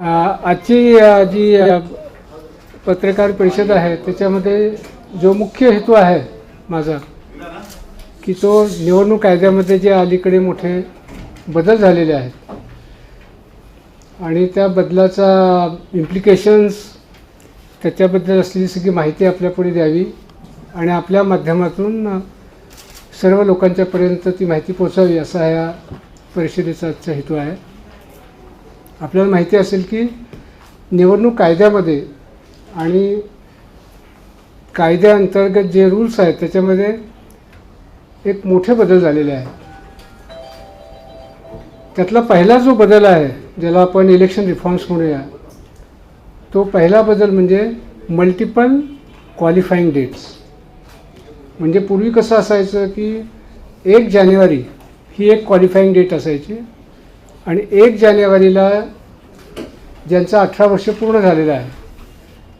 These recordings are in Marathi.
आजची जी पत्रकार परिषद आहे त्याच्यामध्ये जो मुख्य हेतू आहे माझा की तो निवडणूक कायद्यामध्ये जे अलीकडे मोठे बदल झालेले आहेत आणि त्या बदलाचा इम्प्लिकेशन्स त्याच्याबद्दल असलेली सगळी माहिती आपल्यापुढे द्यावी आणि आपल्या माध्यमातून सर्व लोकांच्यापर्यंत ती माहिती पोहोचावी असा या परिषदेचा आजचा हेतू आहे. आपल्याला माहिती असेल की निवडणूक कायद्यामध्ये आणि कायद्याअंतर्गत जे रूल्स आहेत त्याच्यामध्ये एक मोठे बदल झालेले आहेत. त्यातला पहिला जो बदल आहे ज्याला आपण इलेक्शन रिफॉर्म्स म्हणूया, तो पहिला बदल म्हणजे मल्टिपल क्वालिफाईंग डेट्स. म्हणजे पूर्वी कसं असायचं की 1 जानेवारी ही एक क्वालिफाईंग डेट असायची आणि 1 जानेवारीला ज्यांचं 18 वर्ष पूर्ण झालेलं आहे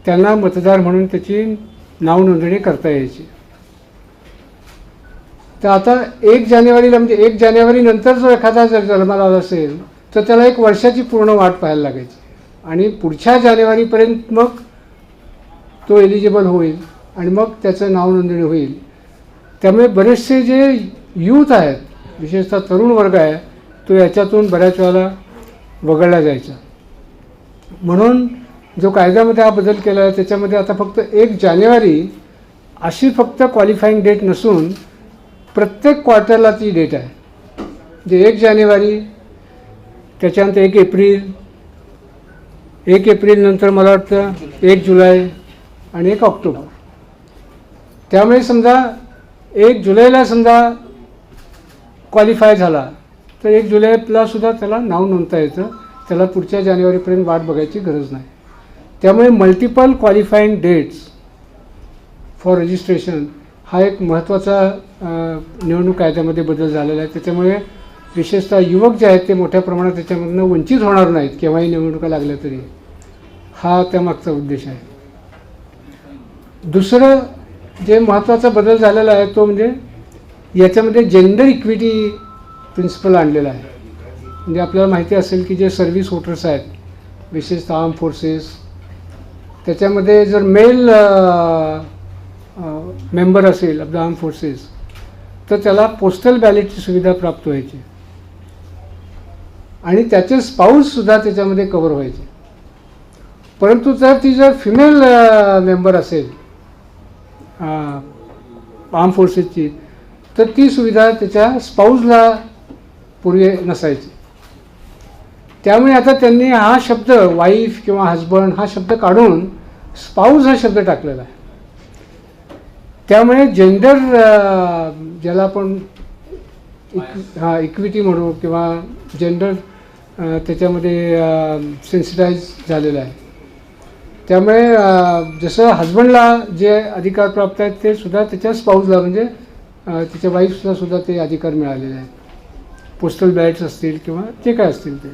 त्यांना मतदार म्हणून त्याची नाव नोंदणी करता यायची. तर आता 1 जानेवारीला म्हणजे 1 जानेवारीनंतर जो एखादा जर जन्माला आला असेल तर त्याला 1 वर्षाची पूर्ण वाट पाहायला लागायची आणि पुढच्या जानेवारीपर्यंत मग तो एलिजिबल होईल आणि मग त्याचं नाव नोंदणी होईल. त्यामुळे बरेचसे जे यूथ आहेत, विशेषतः तरुण वर्ग आहे, तो याच्यातून बऱ्याच वेळेला वगळला जायचा. म्हणून जो कायद्यामध्ये हा बदल केला आहे त्याच्यामध्ये आता फक्त 1 जानेवारी अशी फक्त क्वालिफाईंग डेट नसून प्रत्येक क्वार्टरला ती डेट आहे. म्हणजे 1 जानेवारी, त्याच्यानंतर 1 एप्रिल, 1 एप्रिलनंतर मला वाटतं 1 जुलै आणि 1 ऑक्टोबर. त्यामुळे समजा 1 जुलैला समजा क्वालिफाय झाला तर 1 जुलैला सुद्धा त्याला नाव नोंदता येतं, त्याला पुढच्या जानेवारीपर्यंत वाट बघायची गरज नाही. त्यामुळे multiple qualifying dates for registration हा एक महत्त्वाचा निवडणूक कायद्यामध्ये बदल झालेला आहे. त्याच्यामुळे विशेषतः युवक जे आहेत ते मोठ्या प्रमाणात त्याच्यामधून वंचित होणार नाहीत केव्हाही निवडणुका लागल्या तरी, हा त्यामागचा उद्देश आहे. दुसरं जे महत्त्वाचा बदल झालेला आहे तो म्हणजे याच्यामध्ये जेंडर इक्विटी प्रिन्सिपल आणलेला आहे. म्हणजे आपल्याला माहिती असेल की जे सर्व्हिस वोटर्स आहेत, विशेषतः आर्म फोर्सेस, त्याच्यामध्ये जर मेल मेंबर असेल ऑफ द आर्म फोर्सेस तर त्याला पोस्टल बॅलेटची सुविधा प्राप्त व्हायची आणि त्याचे स्पाऊससुद्धा त्याच्यामध्ये कवर व्हायचे. परंतु जर फिमेल मेंबर असेल आर्म फोर्सेसची तर ती सुविधा त्याच्या स्पाऊसला पूर्वी नसायची. त्यामुळे आता त्यांनी हा शब्द वाईफ किंवा हजबंड हा शब्द काढून स्पाऊस हा शब्द टाकलेला आहे. त्यामुळे जेंडर ज्याला आपण इक्विटी म्हणू किंवा जेंडर त्याच्यामध्ये सेन्सिटाईज झालेलं आहे. त्यामुळे जसं हजबंडला जे अधिकार प्राप्त आहेत ते सुद्धा त्याच्या स्पाऊसला म्हणजे त्याच्या वाईफला सुद्धा ते अधिकार मिळालेले आहेत, पोस्टल बॅलेट्स असतील किंवा जे काय असतील ते.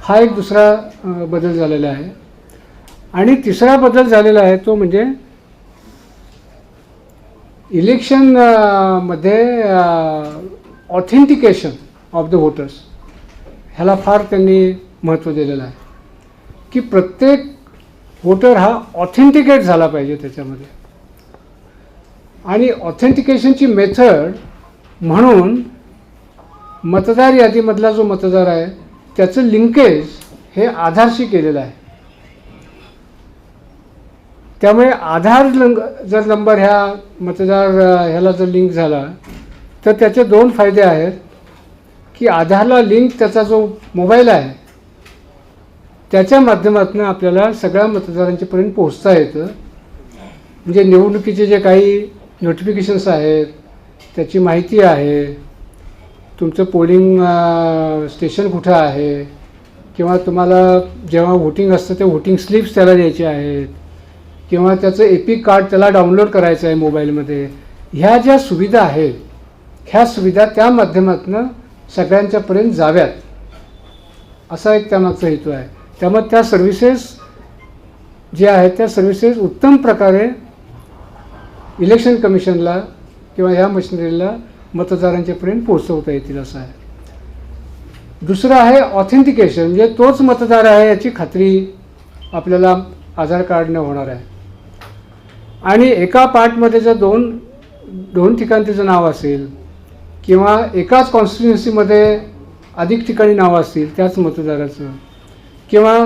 हा एक दुसरा बदल झालेला आहे. आणि तिसरा बदल झालेला आहे तो म्हणजे इलेक्शन मध्ये ऑथेंटिकेशन ऑफ द वोटर्स ह्याला फार त्यांनी महत्त्व दिलेलं आहे की प्रत्येक वोटर हा ऑथेंटिकेट झाला पाहिजे त्याच्यामध्ये. आणि ऑथेंटिकेशनची मेथड म्हणून मतदार यादीमधला जो मतदार आहे त्याचं लिंकेज हे आधारशी केलेलं आहे. त्यामुळे आधार जर नंबर ह्या मतदार ह्याला जर लिंक झाला तर त्याचे 2 फायदे आहेत की आधारला लिंक त्याचा जो मोबाईल आहे त्याच्या माध्यमातून आपल्याला सगळ्या मतदारांच्यापर्यंत पोहोचता येतं. म्हणजे निवडणुकीचे जे काही नोटिफिकेशन्स आहेत त्याची माहिती आहे, तुमचं पोलिंग स्टेशन कुठं आहे किंवा तुम्हाला जेव्हा व्होटिंग असतं ते व्होटिंग स्लिप्स त्याला द्यायचे आहेत किंवा त्याचं एपिक कार्ड त्याला डाउनलोड करायचं आहे मोबाईलमध्ये. ह्या ज्या सुविधा आहेत ह्या सुविधा त्या माध्यमातून सगळ्यांच्यापर्यंत जाव्यात असा एक त्यामागचा हेतू आहे. त्यामुळे त्या सर्व्हिसेस ज्या आहेत त्या सर्व्हिसेस उत्तम प्रकारे इलेक्शन कमिशनला किंवा ह्या मशिनरीला मतदारांच्यापर्यंत पोहोचवता येतील असं आहे. दुसरं आहे ऑथेंटिकेशन, म्हणजे तोच मतदार आहे याची खात्री आपल्याला आधार कार्डने होणार आहे. आणि एका पार्टमध्ये जर दोन ठिकाणी त्याचं नाव असेल किंवा एकाच कॉन्स्टिट्युन्सीमध्ये अधिक ठिकाणी नावं असतील त्याच मतदाराचं, किंवा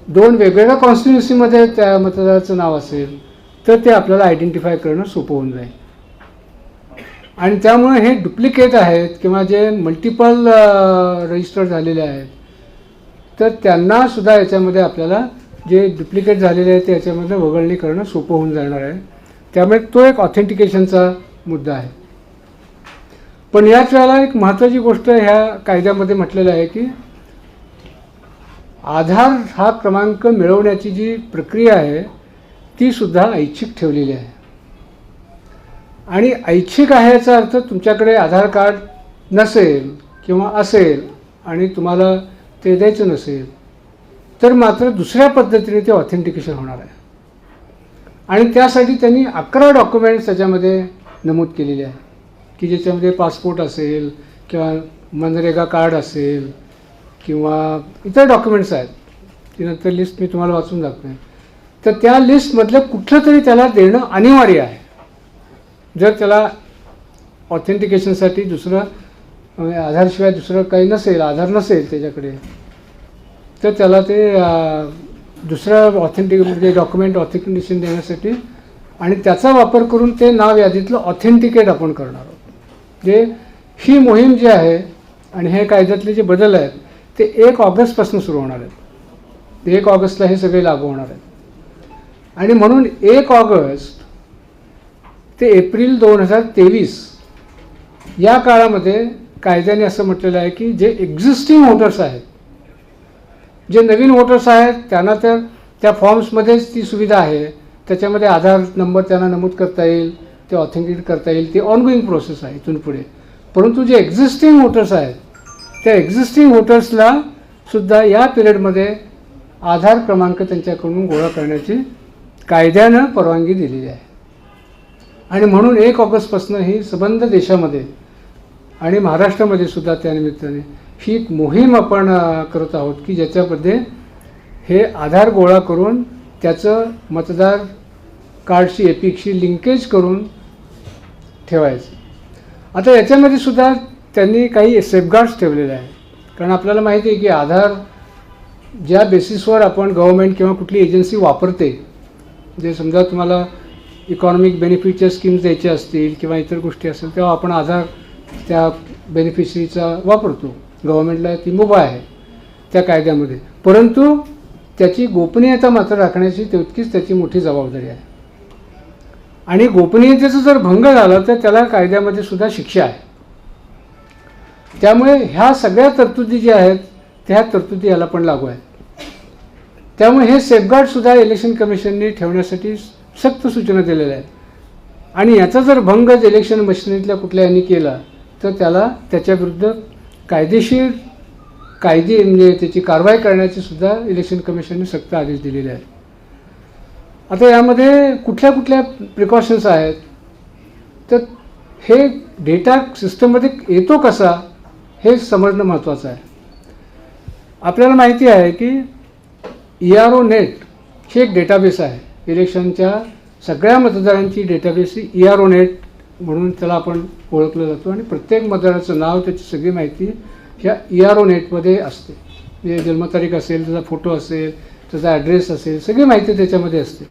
दोन वेगवेगळ्या कॉन्स्टिट्युन्सीमध्ये त्या मतदाराचं नाव असेल, तर ते आपल्याला आयडेंटिफाय करणं सोपं होऊन जाईल. आणि त्यामुळे हे डुप्लिकेट आहेत किंवा जे मल्टिपल रजिस्टर झालेले आहेत, तर त्यांनासुद्धा याच्यामध्ये आपल्याला जे डुप्लिकेट झालेले आहेत ते याच्यामध्ये वगळणी करणं सोपं होऊन जाणार आहे. त्यामुळे तो एक ऑथेंटिकेशनचा मुद्दा आहे. पण याच वेळेला एक महत्त्वाची गोष्ट ह्या कायद्यामध्ये म्हटलेलं आहे की आधार हा क्रमांक मिळवण्याची जी प्रक्रिया आहे ती सुद्धा ऐच्छिक ठेवलेली आहे. आणि ऐच्छिक आहे याचा अर्थ तुमच्याकडे आधार कार्ड नसेल किंवा असेल आणि तुम्हाला ते द्यायचं नसेल तर मात्र दुसऱ्या पद्धतीने ते ऑथेंटिकेशन होणार आहे. आणि त्यासाठी त्यांनी 11 डॉक्युमेंट्स त्याच्यामध्ये नमूद केलेले आहे की ज्याच्यामध्ये पासपोर्ट असेल किंवा मनरेगा कार्ड असेल किंवा इतर डॉक्युमेंट्स आहेत. ती नंतर लिस्ट मी तुम्हाला वाचून दाखवेन. तर त्या लिस्टमधलं कुठलं तरी त्याला देणं अनिवार्य आहे. जर त्याला ऑथेंटिकेशनसाठी दुसरं आधारशिवाय दुसरं काही नसेल, आधार नसेल त्याच्याकडे, तर त्याला ते दुसरं म्हणजे डॉक्युमेंट ऑथेंटिकेशन देण्यासाठी आणि त्याचा वापर करून ते नाव यादीतलं ऑथेंटिकेट आपण करणार आहोत. जे ही मोहीम जी आहे आणि हे कायद्यातले जे बदल आहेत ते 1 ऑगस्टपासून सुरू होणार आहेत. 1 ऑगस्टला हे सगळे लागू होणार आहेत. आणि म्हणून 1 ऑगस्ट ते एप्रिल 2023 या काळामध्ये कायद्याने असं म्हटलेलं आहे की जे एक्झिस्टिंग वोटर्स आहेत, जे नवीन वोटर्स आहेत त्यांना तर त्या फॉर्म्समध्येच ती सुविधा आहे. त्याच्यामध्ये आधार नंबर त्यांना नमूद करता येईल, ते ऑथेंटिकेट करता येईल. ती ऑनगोईंग प्रोसेस आहे इथून पुढे. परंतु जे एक्झिस्टिंग वोटर्स आहेत त्या एक्झिस्टिंग वोटर्सला सुद्धा या पिरियडमध्ये आधार क्रमांक त्यांच्याकडून गोळा करण्याची कायद्यानं परवानगी दिलेली आहे. आणि म्हणून 1 ऑगस्टपासून ही संबंध देशामध्ये आणि महाराष्ट्रामध्ये सुद्धा त्यानिमित्ताने ही एक मोहीम आपण करत आहोत की ज्याच्यामध्ये हे आधार गोळा करून त्याचं मतदार कार्डशी एपिकशी लिंकेज करून ठेवायचं. आता याच्यामध्ये सुद्धा त्यांनी काही सेफगार्ड्स ठेवलेले आहेत. कारण आपल्याला माहिती आहे की आधार ज्या बेसिसवर आपण गव्हर्मेंट किंवा कुठली एजन्सी वापरते, जे समजा तुम्हाला इकॉनॉमिक बेनिफिटच्या स्कीम्स द्यायच्या असतील किंवा इतर गोष्टी असतील तेव्हा आपण आधार त्या बेनिफिशरीचा वापरतो. गव्हर्मेंटला ती मुभा आहे त्या कायद्यामध्ये. परंतु त्याची गोपनीयता मात्र राखण्याची तितकीच त्याची मोठी जबाबदारी आहे. आणि गोपनीयतेचा जर भंग झाला तर त्याला कायद्यामध्ये सुद्धा शिक्षा आहे. त्यामुळे ह्या सगळ्या तरतुदी ज्या आहेत त्या तरतुदी याला पण लागू आहेत. त्यामुळे हे सेफगार्डसुद्धा इलेक्शन कमिशनने ठेवण्यासाठी सक्त सूचना दिलेल्या आहेत. आणि याचा जर भंग इलेक्शन मशिनरीतल्या कुठल्या यांनी केला तर त्याला त्याच्याविरुद्ध कायदेशीर म्हणजे त्याची कारवाई करण्याची सुद्धा इलेक्शन कमिशनने सक्त आदेश दिलेले आहेत. आता यामध्ये कुठल्या कुठल्या प्रिकॉशन्स आहेत तर हे डेटा सिस्टममध्ये येतो कसा हे समजणं महत्त्वाचं आहे. आपल्याला माहिती आहे की ERO नेट ही एक डेटाबेस आहे. इलेक्शनच्या सगळ्या मतदारांची डेटाबेस ही ERO नेट म्हणून त्याला आपण ओळखलं जातो. आणि प्रत्येक मतदाराचं नाव, त्याची सगळी माहिती ह्या ERO नेटमध्ये असते. म्हणजे जन्मतारीख असेल, त्याचा फोटो असेल, त्याचा ॲड्रेस असेल, सगळी माहिती त्याच्यामध्ये असते.